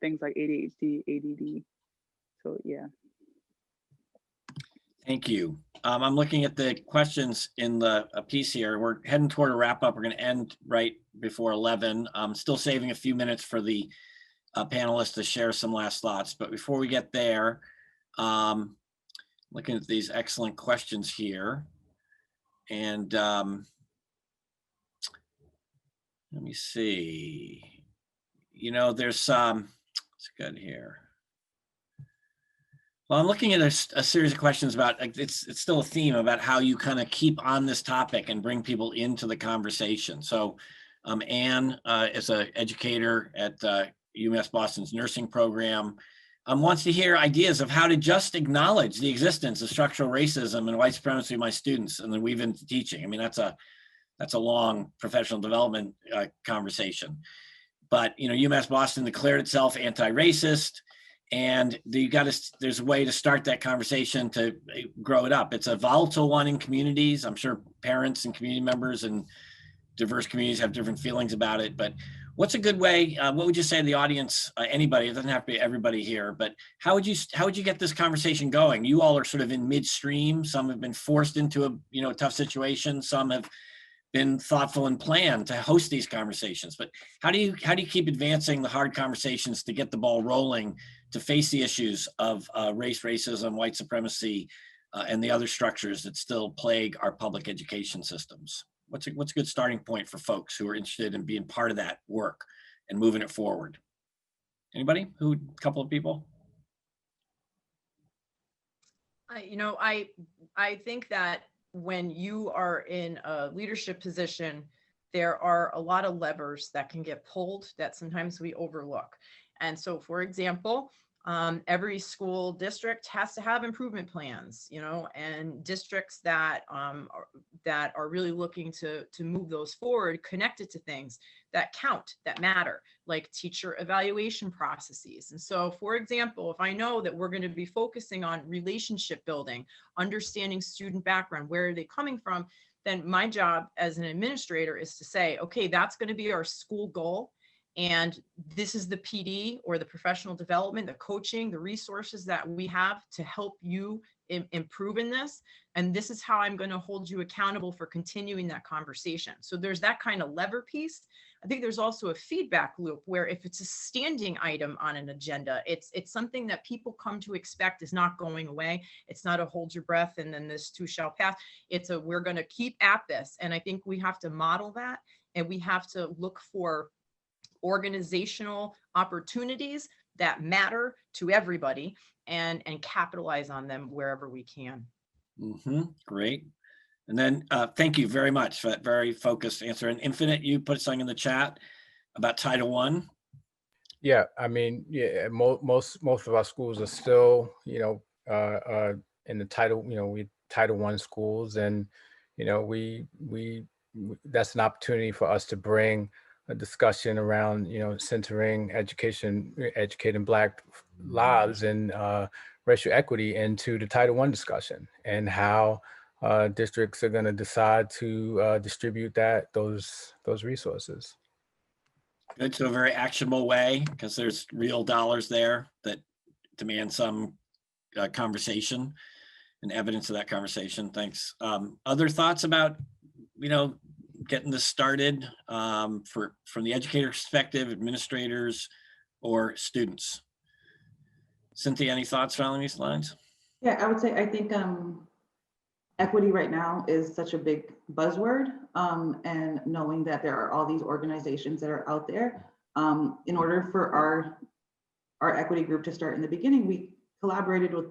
S2: things like ADHD, ADD. So yeah.
S1: Thank you. I'm looking at the questions in the piece here. We're heading toward a wrap up. We're going to end right before 11. I'm still saving a few minutes for the panelists to share some last thoughts. But before we get there, looking at these excellent questions here. And let me see. There's it's good here. Well, I'm looking at a series of questions about, it's still a theme about how you kind of keep on this topic and bring people into the conversation. So Anne is an educator at UMass Boston's nursing program, wants to hear ideas of how to just acknowledge the existence of structural racism and white supremacy of my students and then weave into teaching. I mean, that's a long professional development conversation. But UMass Boston declared itself anti-racist, and there's a way to start that conversation to grow it up. It's a volatile one in communities. I'm sure parents and community members and diverse communities have different feelings about it, but what's a good way? What would you say to the audience? Anybody, it doesn't have to be everybody here, but how would you get this conversation going? You all are sort of in midstream. Some have been forced into a tough situation. Some have been thoughtful and planned to host these conversations. But how do you keep advancing the hard conversations to get the ball rolling, to face the issues of race, racism, white supremacy, and the other structures that still plague our public education systems? What's a good starting point for folks who are interested in being part of that work and moving it forward? Anybody? A couple of people?
S5: I think that when you are in a leadership position, there are a lot of levers that can get pulled that sometimes we overlook. And so, for example, every school district has to have improvement plans, and districts that are really looking to move those forward, connected to things that count, that matter, like teacher evaluation processes. And so, for example, if I know that we're going to be focusing on relationship building, understanding student background, where are they coming from, then my job as an administrator is to say, okay, that's going to be our school goal. And this is the PD or the professional development, the coaching, the resources that we have to help you improve in this, and this is how I'm going to hold you accountable for continuing that conversation. So there's that kind of lever piece. I think there's also a feedback loop where if it's a standing item on an agenda, it's something that people come to expect is not going away. It's not a hold your breath and then this too shall pass. It's a, we're going to keep at this. And I think we have to model that, and we have to look for organizational opportunities that matter to everybody and capitalize on them wherever we can.
S1: Great. And then thank you very much for that very focused answer. And Infinite, you put something in the chat about Title I.
S3: Yeah, I mean, yeah, most of our schools are still, in the Title, we Title I schools, and we that's an opportunity for us to bring a discussion around, centering educating Black lives and racial equity into the Title I discussion, and how districts are going to decide to distribute those resources.
S1: Good, so a very actionable way, because there's real dollars there that demand some conversation and evidence of that conversation. Thanks. Other thoughts about, getting this started from the educator perspective, administrators, or students? Cynthia, any thoughts following these lines?
S4: Yeah, I would say, I think equity right now is such a big buzzword, and knowing that there are all these organizations that are out there, in order for our equity group to start in the beginning, we collaborated with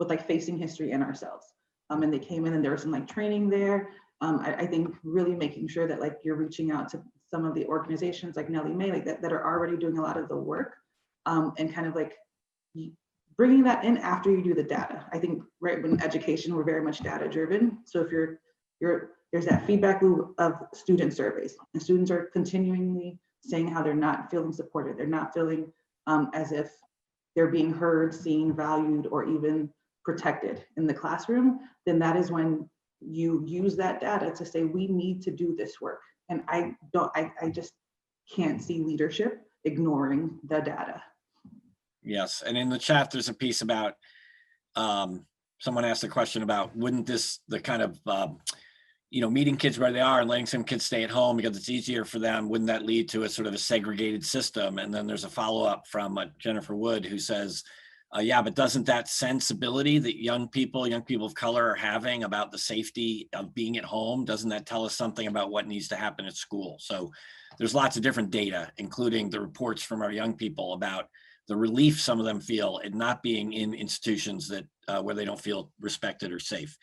S4: like Facing History and ourselves, and they came in and there was some like training there. I think really making sure that like you're reaching out to some of the organizations like Nellie Mae, like that are already doing a lot of the work, and kind of like bringing that in after you do the data. I think right when education, we're very much data driven. So if there's that feedback loop of student surveys, and students are continually saying how they're not feeling supported, they're not feeling as if they're being heard, seen, valued, or even protected in the classroom, then that is when you use that data to say, we need to do this work. And I just can't see leadership ignoring the data.
S1: Yes, and in the chat, there's a piece about, someone asked a question about, wouldn't this, the kind of, meeting kids where they are and letting some kids stay at home because it's easier for them, wouldn't that lead to a sort of a segregated system? And then there's a follow-up from Jennifer Wood, who says, yeah, but doesn't that sensibility that young people of color are having about the safety of being at home, doesn't that tell us something about what needs to happen at school? So there's lots of different data, including the reports from our young people about the relief some of them feel at not being in institutions that where they don't feel respected or safe.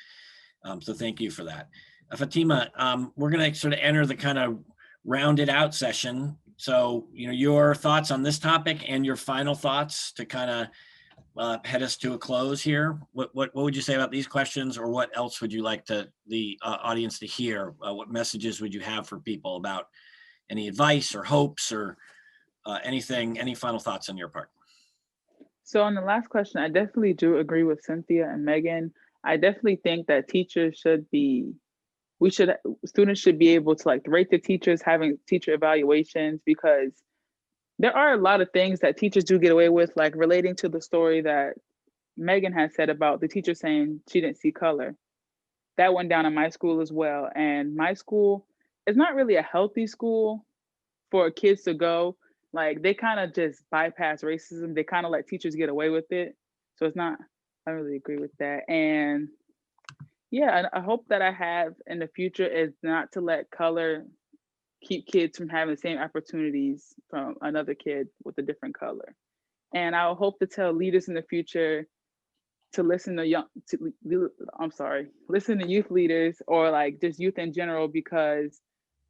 S1: So thank you for that. Fatima, we're going to sort of enter the kind of rounded out session. So, your thoughts on this topic and your final thoughts to kind of head us to a close here. What would you say about these questions, or what else would you like the audience to hear? What messages would you have for people about any advice or hopes or anything? Any final thoughts on your part?
S2: So on the last question, I definitely do agree with Cynthia and Megan. I definitely think that students should be able to like rate the teachers, having teacher evaluations, because there are a lot of things that teachers do get away with, like relating to the story that Megan has said about the teacher saying she didn't see color. That went down in my school as well. And my school is not really a healthy school for kids to go. Like they kind of just bypass racism. They kind of let teachers get away with it. So it's not, I don't really agree with that. And yeah, a hope that I have in the future is not to let color keep kids from having the same opportunities from another kid with a different color. And I hope to tell leaders in the future to listen to listen to youth leaders, or like just youth in general, because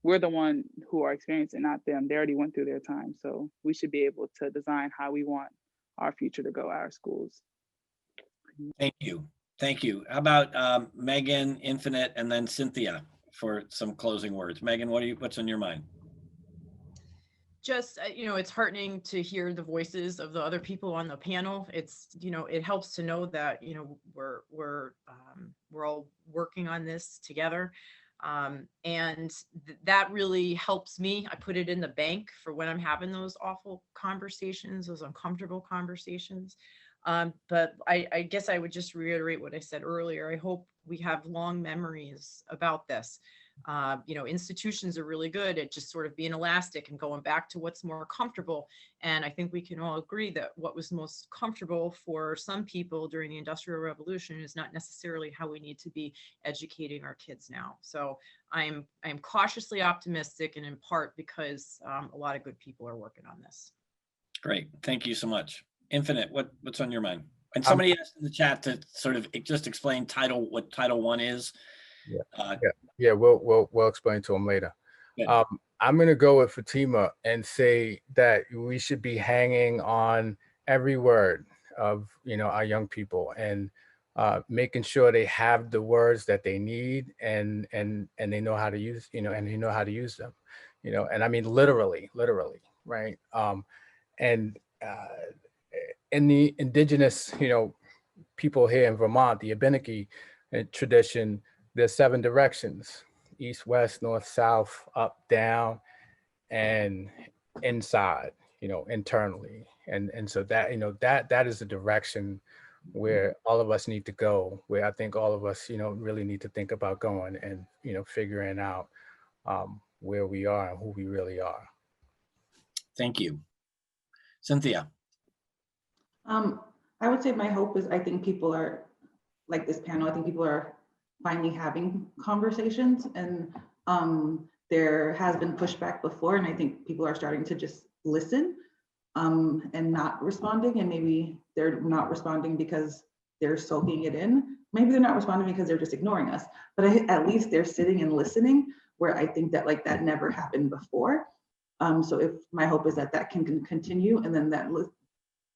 S2: we're the one who are experiencing, not them. They already went through their time. So we should be able to design how we want our future to go, our schools.
S1: Thank you. Thank you. How about Megan, Infinite, and then Cynthia for some closing words? Megan, what's on your mind?
S5: Just, it's heartening to hear the voices of the other people on the panel. It's, it helps to know that, we're all working on this together. And that really helps me. I put it in the bank for when I'm having those awful conversations, those uncomfortable conversations. But I guess I would just reiterate what I said earlier. I hope we have long memories about this. Institutions are really good at just sort of being elastic and going back to what's more comfortable. And I think we can all agree that what was most comfortable for some people during the Industrial Revolution is not necessarily how we need to be educating our kids now. So I'm cautiously optimistic, and in part because a lot of good people are working on this.
S1: Great. Thank you so much. Infinite, what's on your mind? And
S3: Um,
S1: somebody asked in the chat to sort of just explain what Title I is.
S3: Yeah. Yeah, we'll explain to them later.
S1: Good.
S3: I'm gonna go with Fatima and say that we should be hanging on every word of our young people, and making sure they have the words that they need, and they know how to use and they know how to use them, and I mean literally, right? And in the indigenous people here in Vermont, the Abenaki tradition, there's 7 directions: east, west, north, south, up, down, and inside, internally. And so that, that is the direction where all of us need to go, where I think all of us, really need to think about going, and, figuring out where we are and who we really are.
S1: Thank you. Cynthia.
S4: I would say my hope is, I think people are, like this panel, I think people are finally having conversations, and there has been pushback before, and I think people are starting to just listen and not responding. And maybe they're not responding because they're soaking it in. Maybe they're not responding because they're just ignoring us, but at least they're sitting and listening, where I think that that never happened before. So if my hope is that can continue, and then that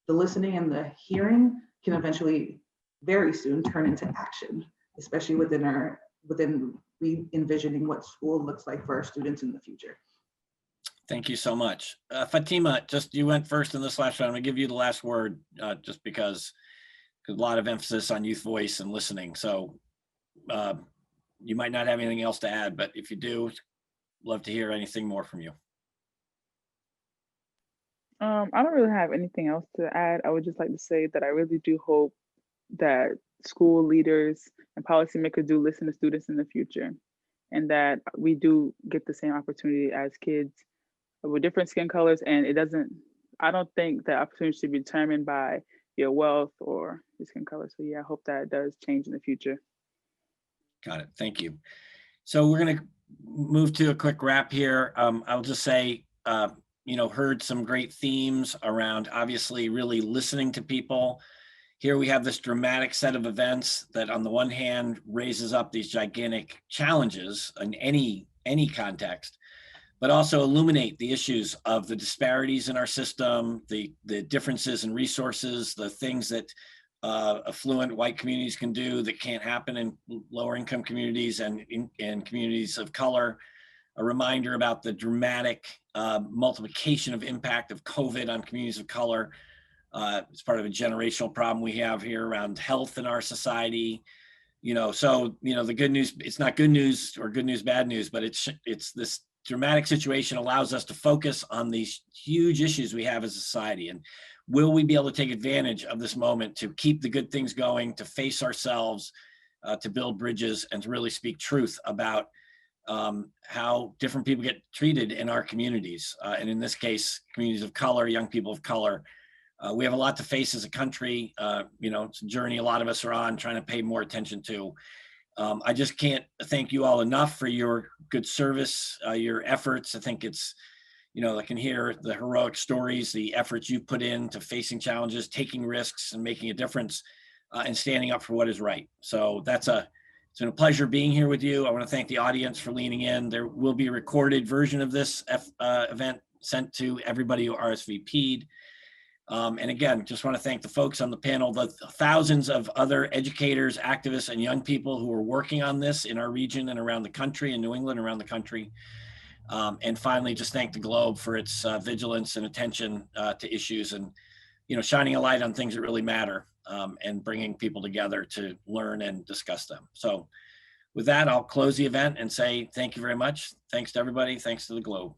S4: the listening and the hearing can eventually very soon turn into action, especially within re-envisioning what school looks like for our students in the future.
S1: Thank you so much. Fatima, just you went first in this last round. I'm gonna give you the last word, just because a lot of emphasis on youth voice and listening. So you might not have anything else to add, but if you do, love to hear anything more from you.
S2: I don't really have anything else to add. I would just like to say that I really do hope that school leaders and policymakers do listen to students in the future, and that we do get the same opportunity as kids with different skin colors. And I don't think that opportunity should be determined by your wealth or your skin color. So yeah, I hope that does change in the future.
S1: Got it. Thank you. So we're going to move to a quick wrap here. I'll just say, heard some great themes around obviously really listening to people. Here we have this dramatic set of events that on the one hand raises up these gigantic challenges in any context, but also illuminate the issues of the disparities in our system, the differences in resources, the things that affluent white communities can do that can't happen in lower income communities and in communities of color. A reminder about the dramatic multiplication of impact of COVID on communities of color. It's part of a generational problem we have here around health in our society. The good news, it's not good news or good news, bad news, but it's this dramatic situation allows us to focus on these huge issues we have as a society. And will we be able to take advantage of this moment to keep the good things going, to face ourselves, to build bridges, and to really speak truth about how different people get treated in our communities. And in this case, communities of color, young people of color. We have a lot to face as a country. It's a journey a lot of us are on, trying to pay more attention to. I just can't thank you all enough for your good service, your efforts. I think it's, I can hear the heroic stories, the efforts you put into facing challenges, taking risks, and making a difference, and standing up for what is right. So it's been a pleasure being here with you. I want to thank the audience for leaning in. There will be a recorded version of this event sent to everybody who RSVP'd. And again, just want to thank the folks on the panel, the thousands of other educators, activists, and young people who are working on this in our region and around the country, in New England, around the country. And finally, just thank the Globe for its vigilance and attention to issues, and shining a light on things that really matter, and bringing people together to learn and discuss them. So with that, I'll close the event and say thank you very much. Thanks to everybody. Thanks to the Globe.